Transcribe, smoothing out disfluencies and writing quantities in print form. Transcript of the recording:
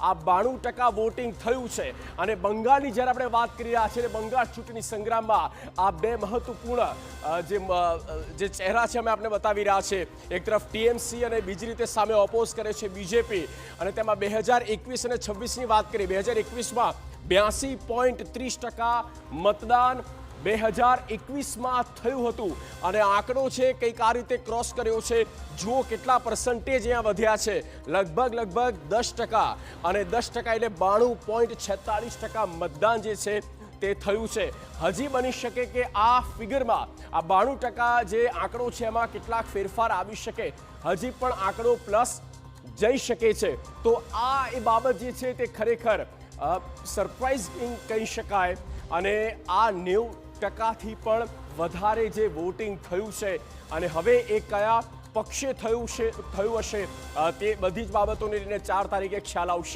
આ 92% વોટિંગ થયું છે। અને બંગાળની જ્યારે આપણે વાત કરી રહ્યા છીએ, બંગાળ ચૂંટણી સંગ્રામમાં આ બે મહત્વપૂર્ણ જે ચહેરા છે અમે આપણે બતાવી રહ્યા છીએ। એક તરફ ટીએમસી અને બીજી રીતે સામે ઓપોઝ કરે છે બીજેપી। અને તેમાં 2021 અને 26ની વાત કરીએ, 2021માં 82.30% મતદાન 2021માં થયું હતું। અને આંકડો છે કંઈક આ રીતે ક્રોસ કર્યો છે। જુઓ કેટલા પર્સન્ટેજ અહીંયા વધ્યા છે, લગભગ 10%। અને 10% એટલે 92.46% મતદાન જે છે તે થયું છે। હજી બની શકે કે આ ફિગરમાં આ 92% જે આંકડો છે એમાં કેટલાક ફેરફાર આવી શકે, હજી પણ આંકડો પ્લસ જઈ શકે છે। તો આ એ બાબત જે છે તે ખરેખર સરપ્રાઇઝિંગ કહી શકાય। અને આ 90%થી પણ વધારે જે વોટિંગ થયું છે અને હવે એ કયા પક્ષે થયું હશે તે બધી જ બાબતોને લઈને 4 તારીખે ખ્યાલ આવશે।